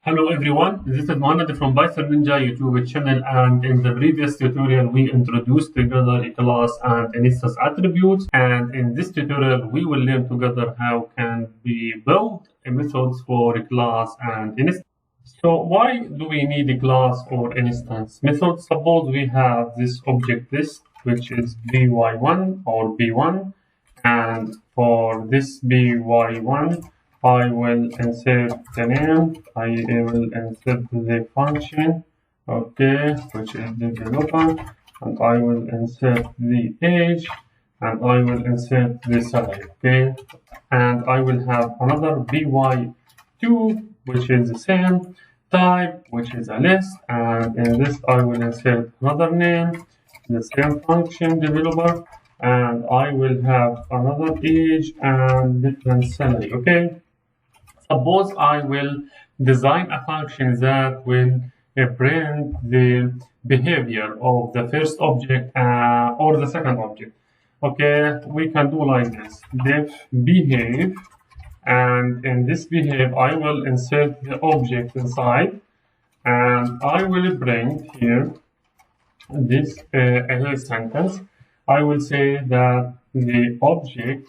Hello everyone, this is Mohammed from Python Ninja YouTube channel, and in the previous tutorial we introduced together a class and an instance attributes, and in this tutorial we will learn together how can we build a methods for a class and an instance. So why do we need a class or instance? Method, suppose we have this object list which is by1 or b1, and for this by1 I will insert the name, I will insert the function, okay, which is developer, and I will insert the age, and I will insert the salary, okay, and I will have another by2, which is the same type, which is a list, and in this I will insert another name, the same function developer, and I will have another age and different salary, okay. Suppose I will design a function that will print the behavior of the first object or the second object. Okay, we can do like this: def behave, and in this behave, I will insert the object inside, and I will bring here this a sentence. I will say that the object,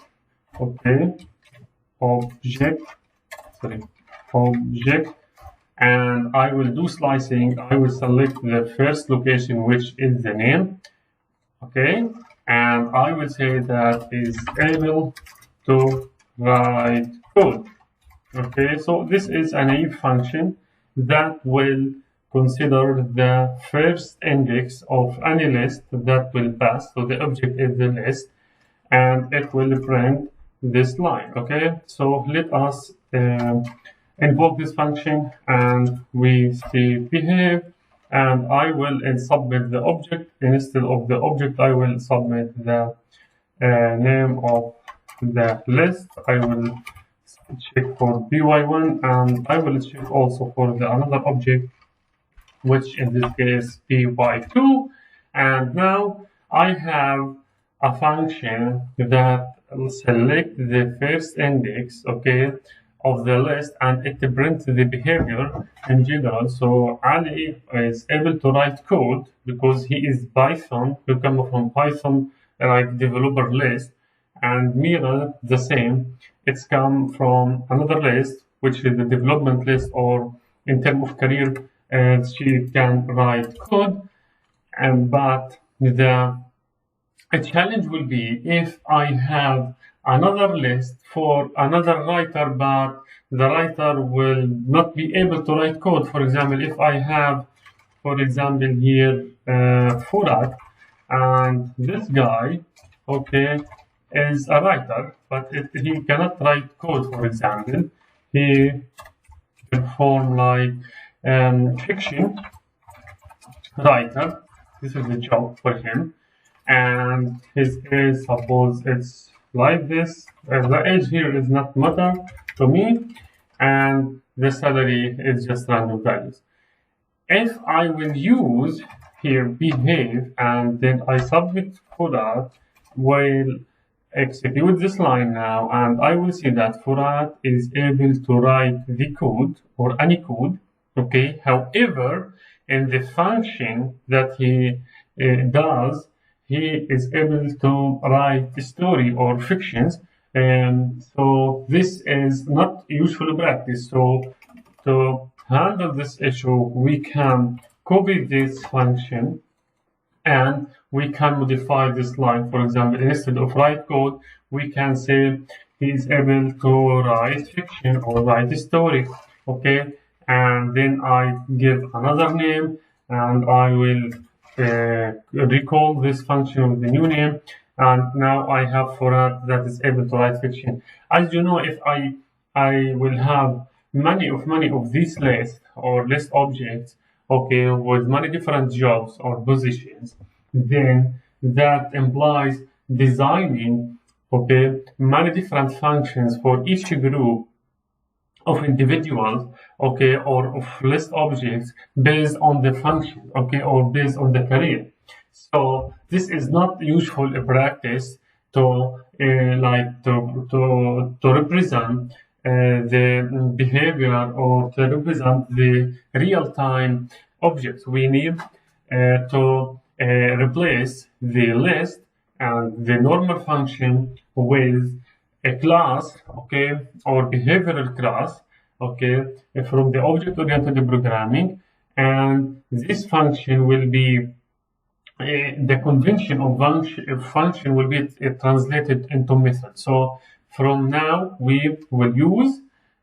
okay, object sorry, object, and I will do slicing. I will select the first location, which is the name, okay, and I will say that is able to write code. Okay, so this is an if function that will consider the first index of any list that will pass. So the object is the list, and it will print this line. Okay, so let us invoke this function, and we see behave, and I will submit the object. Instead of the object, I will submit the name of the list. I will check for by1, and I will check also for the another object, which in this case by2, and now I have a function that will select the first index, okay, of the list, and it prints the behavior in general. So Ali is able to write code because he is Python, we come from Python like developer list, and Mira the same. It's come from another list, which is the development list, or in terms of career, she can write code, but the a challenge will be if I have another list for another writer, but the writer will not be able to write code. For example, if I have, for example, here Furat, and this guy, okay, is a writer, but he cannot write code. For example, he perform like fiction writer. This is the job for him, and his age, suppose it's like this. The age here is not matter to me, and the salary is just random values. If I will use here behave, and then I submit Furat, will execute this line now, and I will see that Furat is able to write the code or any code, okay. However, in the function that he does, he is able to write story or fictions, and so this is not useful practice. So to handle this issue, we can copy this function and we can modify this line. For example, instead of write code, we can say he is able to write fiction or write a story, okay, and then I give another name, and I will recall this function with the new name, and now I have Furat that is able to write fiction. As you know, if I will have many of these lists or list objects, okay, with many different jobs or positions, then that implies designing, okay, many different functions for each group of individuals, okay, or of list objects based on the function, okay, or based on the career. So this is not useful practice to represent the behavior or to represent the real-time objects. We need to replace the list and the normal function with a class, okay, or behavioral class, okay, from the object-oriented programming, and this function will be the convention of function will be translated into method. So from now we will use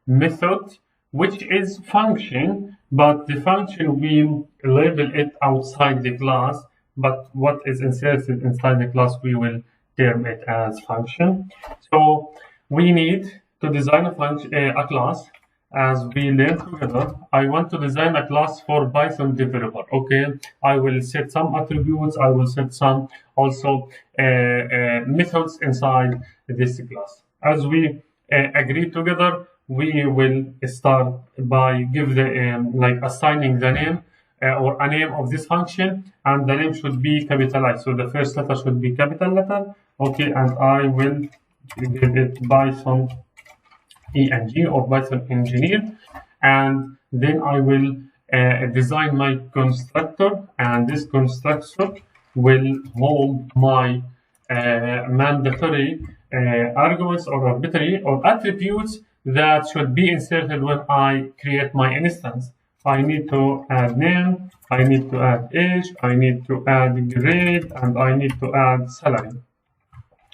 method which is function, but the function we label it outside the class, but what is inserted inside the class we will term it as function. So we need to design a class. As we learn together, I want to design a class for Python developer. Okay, I will set some attributes. I will set some also methods inside this class. As we agree together, we will start by give the like assigning the name or a name of this function, and the name should be capitalized. So the first letter should be capital letter. Okay, and I will give it Python ENG or Python engineer, and then I will design my constructor, and this constructor will hold my mandatory arguments or arbitrary or attributes that should be inserted when I create my instance. I need to add name, I need to add age, I need to add grade, and I need to add salary.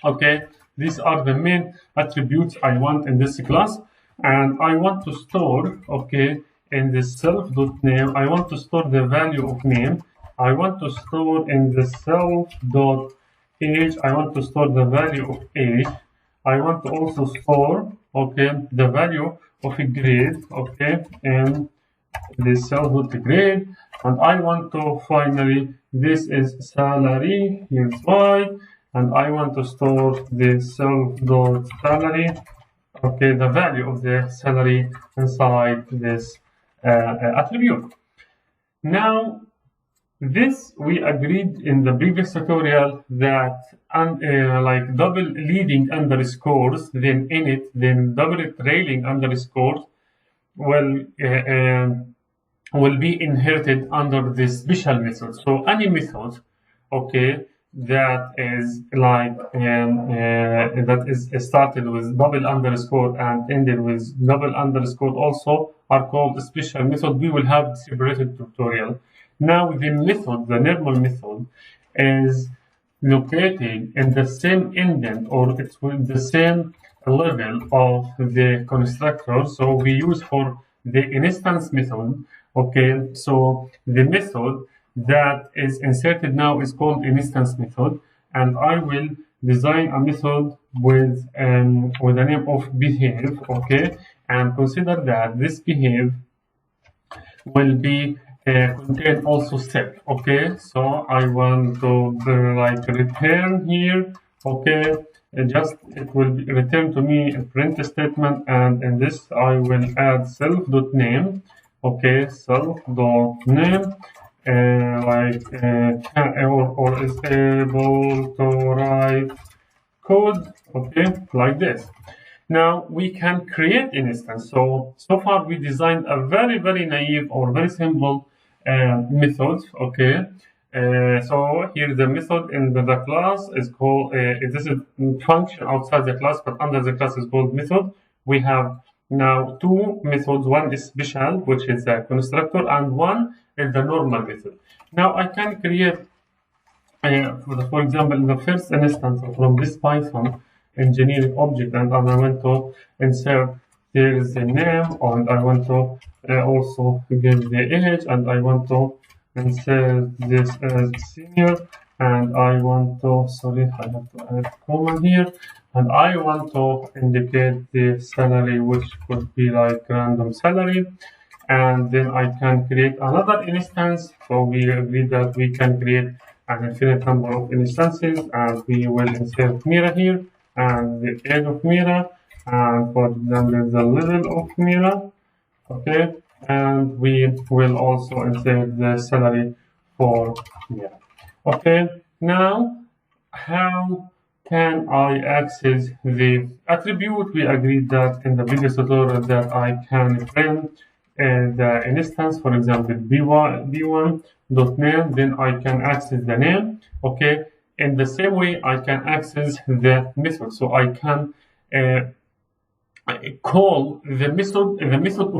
Okay, these are the main attributes I want in this class, and I want to store, okay, in the self.name, I want to store the value of name. I want to store in the self.age, I want to store the value of age. I want to also store, okay, the value of a grade, okay, in the self.grade, and I want to finally, this is salary, here's y, and I want to store the self.salary, okay, the value of the salary inside this attribute. Now, this we agreed in the previous tutorial that like double leading underscores, then init, then double trailing underscores will be inherited under the special method. So any method, okay, that is like that is started with double underscore and ended with double underscore also are called special method. We will have separated tutorial. Now the method, the normal method, is located in the same indent, or it's with the same level of the constructor. So we use for the instance method. Okay, so the method that is inserted now is called instance method, and I will design a method with the name of behave. Okay, and consider that this behave will be contain also step. Okay, so I want to like return here. Okay, just it will return to me a print statement, and in this I will add self.name. Okay, self.name or is able to write code. Okay, like this. Now we can create an instance. So far we designed a very naive or very simple method. Okay, so here the method in the class is called this is function outside the class, but under the class is called method. We have now two methods. One is special, which is a constructor, and one is the normal method. Now I can create, for example, in the first instance from this Python engineering object, and I want to insert here is the name, and I want to also give the age, and I want to insert this as senior, and I want to, sorry, I have to add comma here, and I want to indicate the salary, which could be like random salary, and then I can create another instance. So we agreed that we can create an infinite number of instances, and we will insert Mira here, and the age of Mira, and for example the level of Mira. Okay, and we will also insert the salary for Mira. Okay, now how can I access the attribute? We agreed that in the previous tutorial that I can print the instance, for example, b1.name, then I can access the name. Okay. In the same way, I can access the method. So I can call the method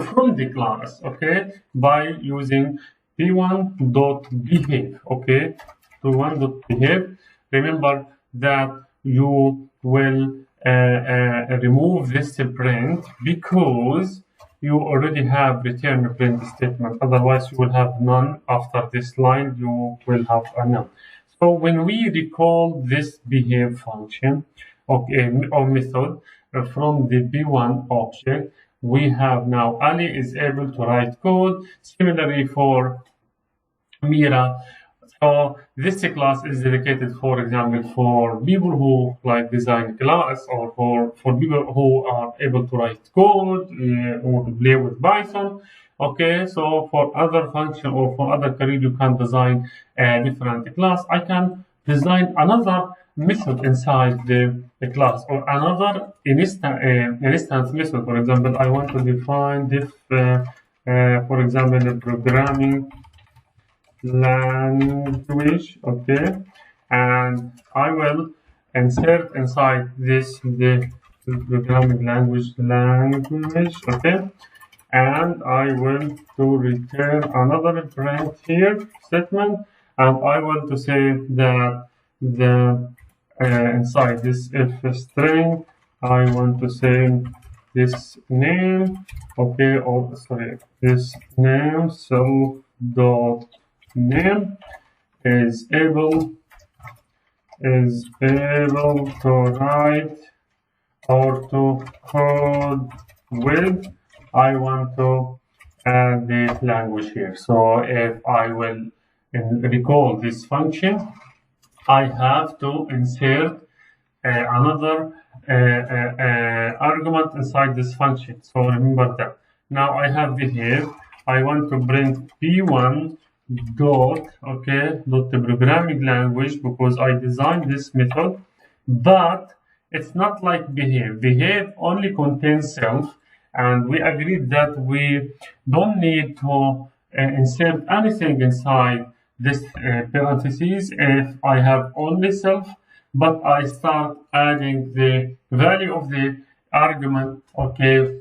from the class, okay, by using b1.behave, okay, b1.behave. Remember that you will remove this print because you already have return print statement. Otherwise, you will have none. After this line, you will have a none. So when we recall this behave function, okay, or method from the b1 object, we have now Ali is able to write code. Similarly for Mira. So this class is dedicated, for example, for people who like design class, or for people who are able to write code or to play with Python. Okay, so for other function or for other career, you can design a different class. I can design another method inside the class, or another instance method. For example, I want to define this, for example, the programming language, okay, and I will insert inside this the programming language, okay, and I will to return another print here statement, and I want to say that the inside this if string I want to say this name, okay, or sorry, this name self dot name is able to write or to code with. I want to add the language here. So if I will recall this function, I have to insert another argument inside this function. So remember that. Now I have the here. I want to print p1 dot, okay, dot the programming language, because I designed this method, but it's not like behave. Behave only contains self, and we agreed that we don't need to insert anything inside this parentheses if I have only self, but I start adding the value of the argument, okay,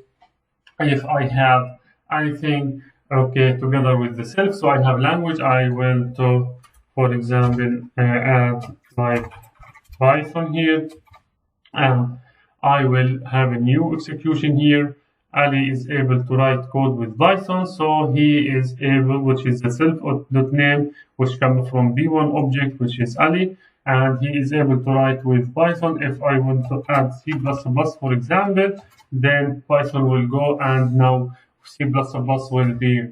if I have anything, okay, together with the self. So I have language, I will to, for example, add like Python here, and I will have a new execution here. Ali is able to write code with Python, so he is able, which is the self.name, which comes from b1 object, which is Ali, and he is able to write with Python. If I want to add C++, for example, then Python will go, and now C++ will be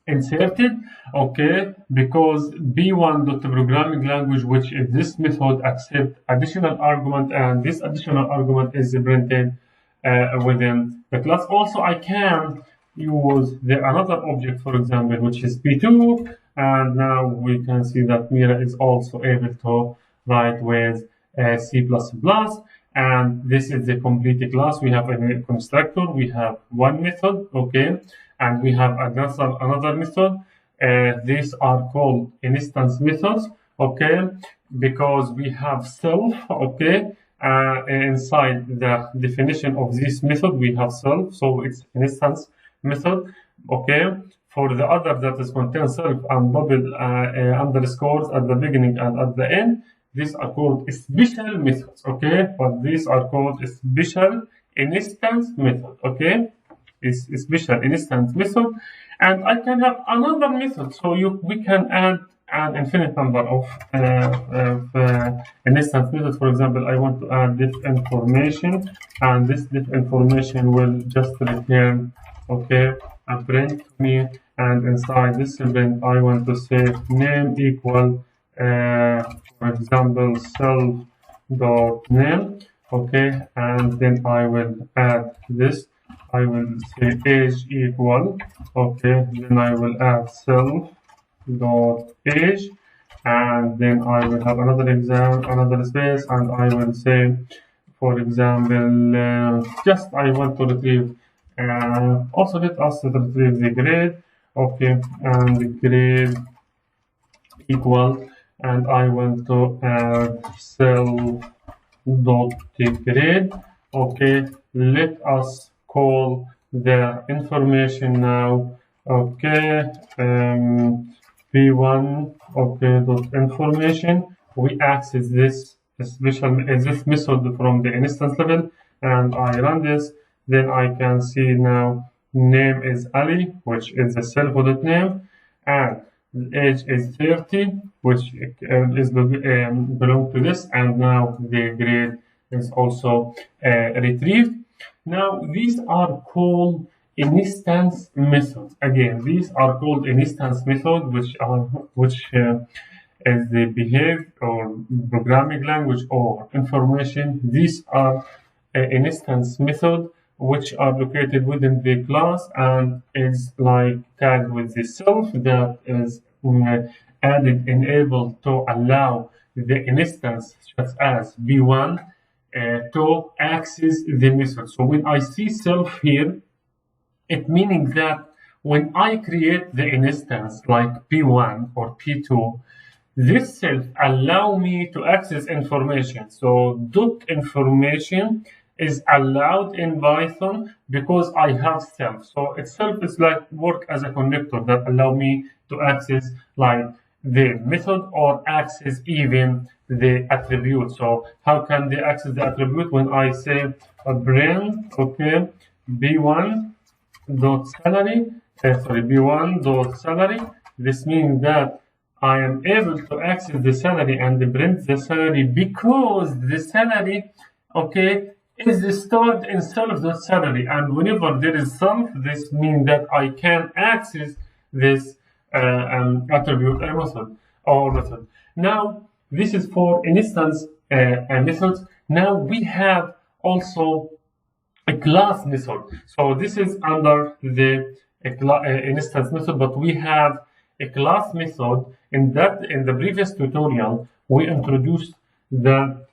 inserted, okay, because b1.programming language, which is this method, accept additional argument, and this additional argument is printed within the class. Also, I can use another object, for example, which is p2, and now we can see that Mira is also able to write with C++, and this is the complete class. We have a constructor, we have one method, okay, and we have another method. These are called instance methods, okay, because we have self, okay, inside the definition of this method we have self, so it's instance method, okay. For the other that is contain self and double underscores at the beginning and at the end, these are called special methods, okay, but these are called special instance method, okay. Is special instance method, and I can have another method. So we can add an infinite number of instance methods. For example, I want to add diff information, and this diff information will just return, okay, a print to me, and inside this print I want to say name equal, for example, self dot name, okay, and then I will add this. I will say age equal, okay, then I will add self dot age, and then I will have another space, and I will say, for example, just I want to retrieve, also let us retrieve the grade, okay, and the grade equal, and I want to add self dot grade. Okay, let us call the information now. Okay, v1 okay dot information. We access this this method from the instance level, and I run this. Then I can see now name is Ali, which is the self-name, and age is 30, which is belong to this, and now the grade is also retrieved. Now these are called instance methods. Again, these are called instance methods, which is the behavior or programming language or information. These are instance method which are located within the class and is like tagged with the self that is added enabled to allow the instance such as v1 to access the method. So when I see self here, it meaning that when I create the instance like p1 or p2, this self allow me to access information. So dot information is allowed in Python because I have self. So itself is like work as a connector that allow me to access like the method or access even the attribute. So how can they access the attribute when I say a print, okay, b1 dot salary, b1 dot salary. This means that I am able to access the salary and print the salary because the salary, okay, is stored in self.salary, and whenever there is self, this means that I can access this attribute method. Now this is for instance methods. Now we have also a class method. So this is under the instance method, but we have a class method. In the previous tutorial, we introduced the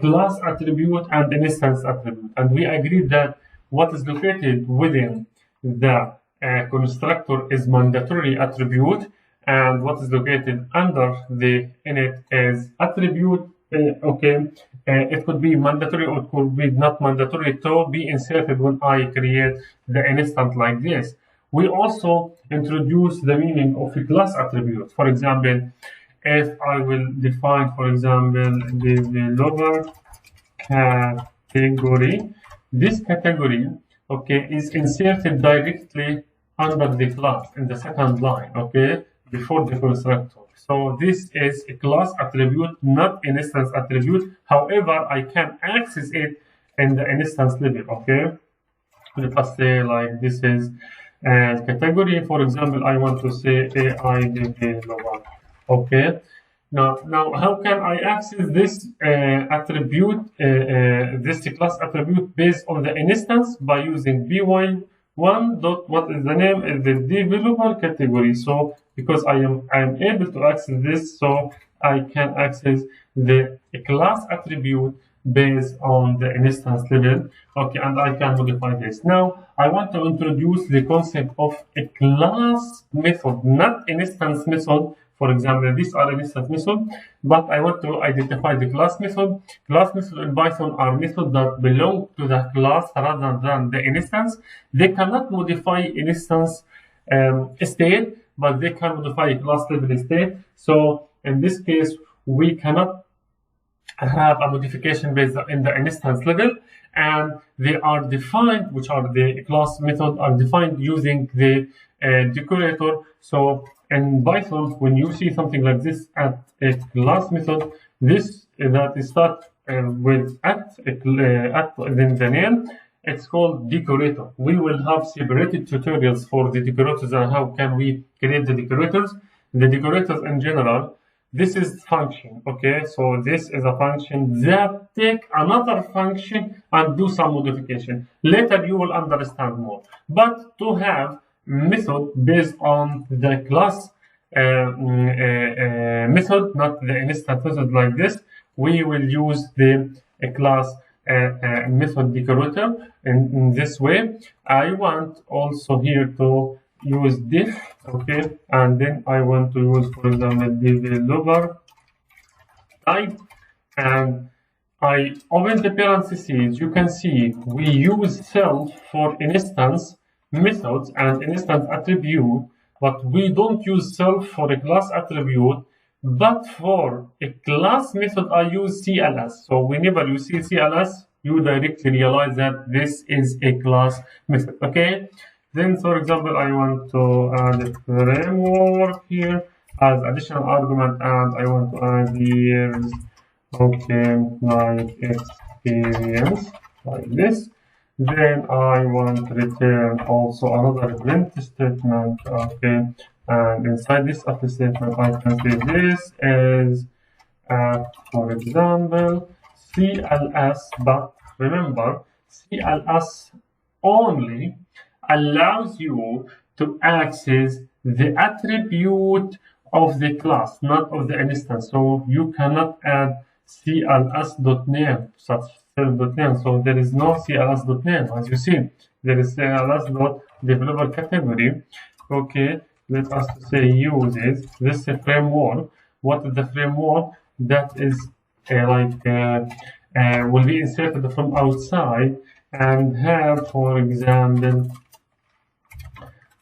class attribute and instance attribute, and we agreed that what is located within the constructor is mandatory attribute, and what is located under the init is attribute. Okay, it could be mandatory or it could be not mandatory to be inserted when I create the instance like this. We also introduce the meaning of a class attribute. For example, if I will define, for example, developer category, this category, okay, is inserted directly under the class in the second line, okay, before the constructor. So this is a class attribute, not an instance attribute. However, I can access it in the instance level, okay? Let us say like this is category. For example, I want to say AI developer, okay? Now, how can I access this attribute, this class attribute based on the instance by using by1 dot what is the name is the developer category. So because I am able to access this, so I can access the class attribute based on the instance level. Okay, and I can modify this. Now I want to introduce the concept of a class method, not instance method. For example, these are instance method, but I want to identify the class method. Class method in Python are methods that belong to the class rather than the instance. They cannot modify instance state, but they can modify class level state. So in this case, we cannot have a modification based in the instance level, and they are defined, which are the class method, are defined using the decorator. So in Python, when you see something like this at a class method, this that is start with at then the name, it's called decorator. We will have separated tutorials for the decorators and how can we create the decorators. The decorators in general, this is function, okay? So this is a function that take another function and do some modification. Later you will understand more. But to have method based on the class method, not the instance method like this. We will use the class method decorator in this way. I want also here to use diff, okay, and then I want to use, for example, developer type, and I open the parentheses. You can see we use self for instance methods and instance attribute, but we don't use self for a class attribute. But for a class method, I use CLS. So whenever you see CLS, you directly realize that this is a class method. Okay. Then, for example, I want to add a framework here as additional argument, and I want to add here, okay, like experience, like this. Then I want to return also another print statement, okay, and inside this if statement I can say this is, for example, CLS, but remember, CLS only allows you to access the attribute of the class, not of the instance. So you cannot add CLS.name, such self.name. So there is no CLS.name. As you see, there is CLS.developer category. Okay, let us say uses this framework. What is the framework? That is will be inserted from outside and have, for example,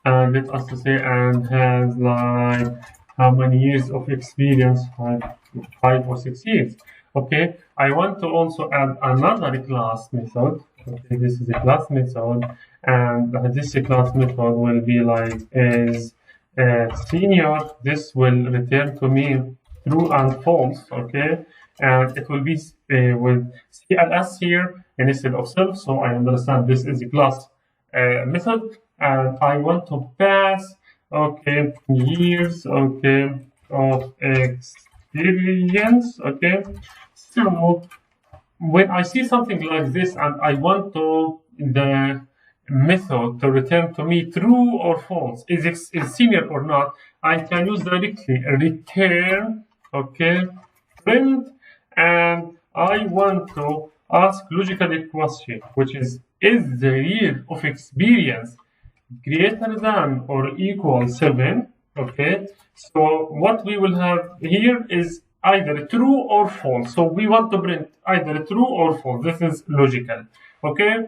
let us say, and has like how many years of experience? 5 or 6 years. Okay, I want to also add another class method. Okay, this is a class method, and this class method will be like is senior. This will return to me true and false. Okay, and it will be with CLS here instead of self. So I understand this is a class method, and I want to pass, okay, years, okay, of experience. Okay, so when I see something like this and I want to the method to return to me true or false, is senior or not, I can use directly return, okay, print, and I want to ask logically question, which is the year of experience greater than or equal 7? Okay, so what we will have here is either true or false. So we want to print either true or false. This is logical. Okay,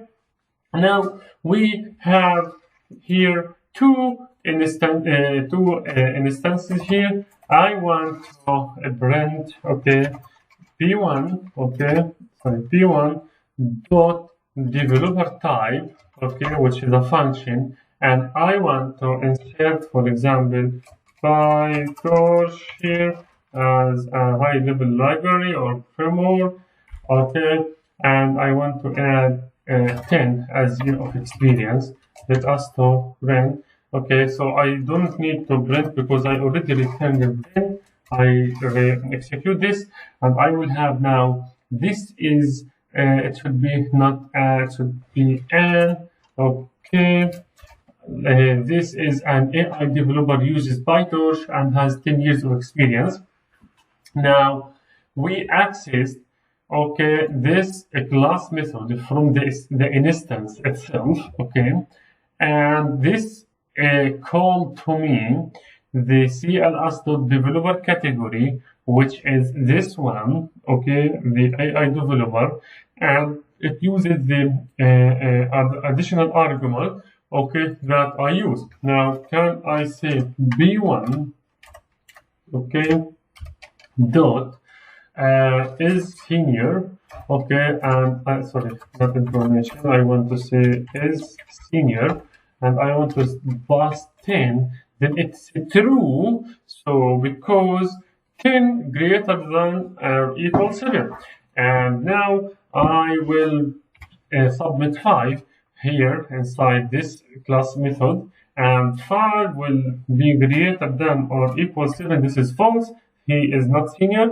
now we have here two instances here. I want to print, okay, p1, okay, sorry, p1 dot developer type, okay, which is a function, and I want to insert, for example, PyTorch here as a high-level library or framework, okay, and I want to add 10 as year of experience. Let us to print. Okay, so I don't need to print because I already returned the print. I execute this, and I will have now. This is it should be not it should be an, okay. This is an AI developer uses PyTorch and has 10 years of experience. Now we accessed, okay, this class method from the instance itself, okay, and this called to me the CLS.developer category, which is this one, okay, the AI developer, and it uses the additional argument, okay, that I use. Now, can I say B1, okay, dot is senior, okay, and sorry, not information. I want to say is senior, and I want to pass 10. Then it's true. So because 10 greater than or equal 7, and now I will submit 5 here inside this class method, and 5 will be greater than or equal 7. This is false. He is not senior.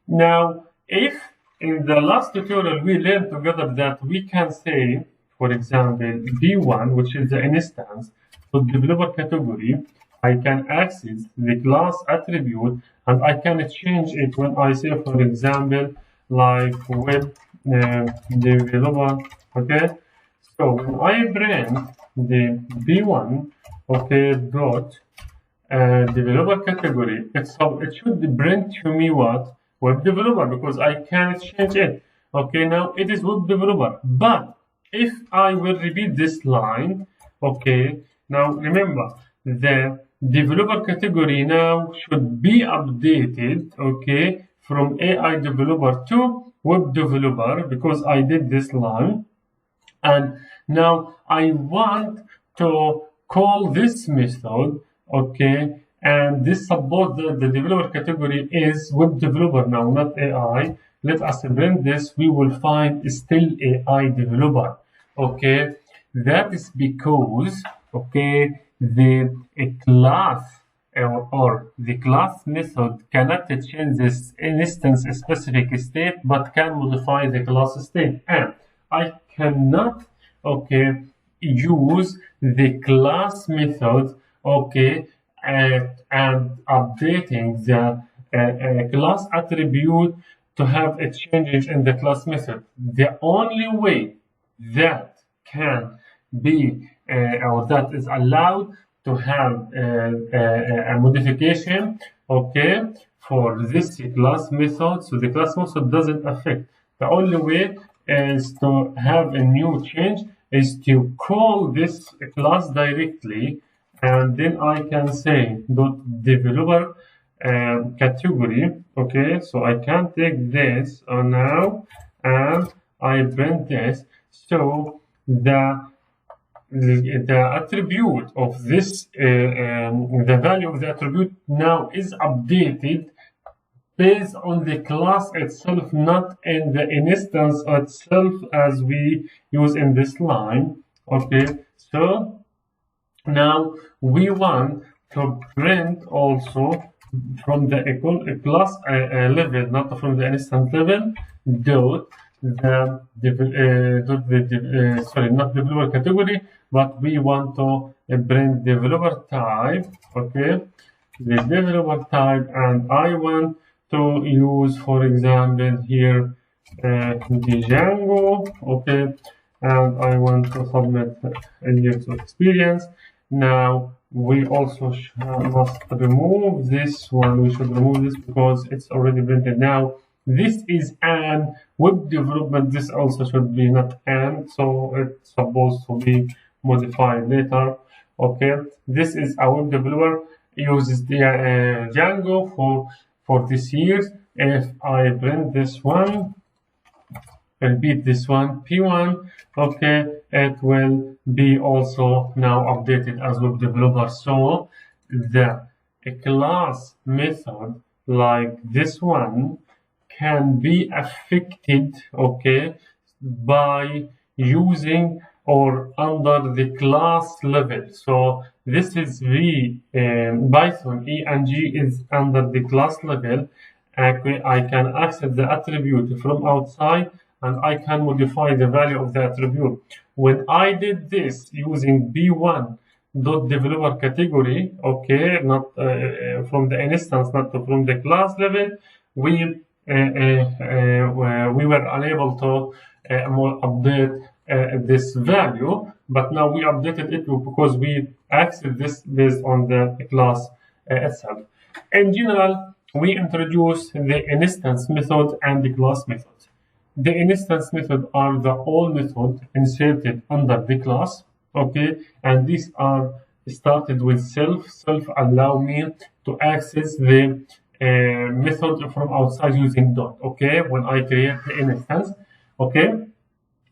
Now, if in the last tutorial we learned together that we can say, for example, B1, which is the instance, for developer category, I can access the class attribute and I can change it when I say, for example, like web developer. Okay, so when I print the B1, okay, dot developer category, it should print to me what? Web developer, because I can't change it. Okay, now it is web developer. But if I will repeat this line, okay, now remember the developer category now should be updated, okay, from AI developer to web developer, because I did this line. And now I want to call this method, okay, and this suppose that the developer category is web developer now, not AI. Let us print this. We will find still AI developer. Okay, that is because, okay, the class or the class method cannot change this instance specific state, but can modify the class state. And I cannot, okay, use the class method, okay, and updating the class attribute to have a changes in the class method. The only way that can be or that is allowed to have a modification, okay, for this class method, so the class method doesn't affect. The only way is to have a new change is to call this class directly, and then I can say dot developer category. Okay, so I can take this now and I print this. So the attribute of this, the value of the attribute now is updated based on the class itself, not in the instance itself as we use in this line. Okay, so now we want to print also from the class level, not from the instance level, dot sorry, not developer category, but we want to print developer type. Okay, the developer type, and I want to use, for example, here the Django. Okay, and I want to submit years of experience. Now we also must remove this one. We should remove this because it's already printed. Now this is an web development. This also should be not an, so it's supposed to be modified later. Okay, this is a web developer, uses the Django for this year. If I print this one, repeat this one, P1, okay, it will be also now updated as web developer. So the class method like this one can be affected, okay, by using or under the class level. So this is Python ENG is under the class level. I can access the attribute from outside and I can modify the value of the attribute. When I did this using B1 dot developer category, okay, not from the instance, not from the class level, we were unable to update this value, but now we updated it because we access this based on the class itself. In general, we introduce the instance method and the class method. The instance method are the all methods inserted under the class, okay, and these are started with self. Self allow me to access the method from outside using dot, okay, when I create the instance, okay.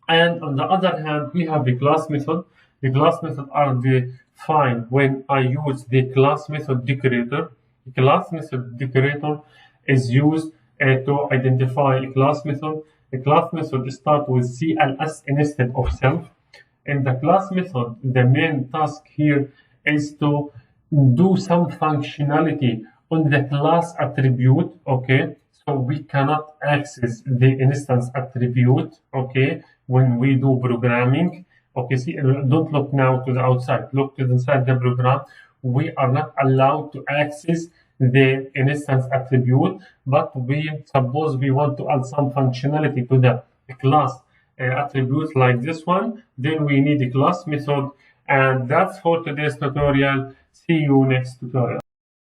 And on the other hand, we have the class method. The class method are defined when I use the class method decorator. The class method decorator is used to identify a class method. The class method starts with CLS instead of self. In the class method, the main task here is to do some functionality on the class attribute, okay? So we cannot access the instance attribute, okay, when we do programming. Okay, see, don't look now to the outside, look to the inside the program. we are not allowed to access the instance attribute, but suppose we want to add some functionality to the class attribute like this one, then we need a class method. And that's for today's tutorial. See you next tutorial.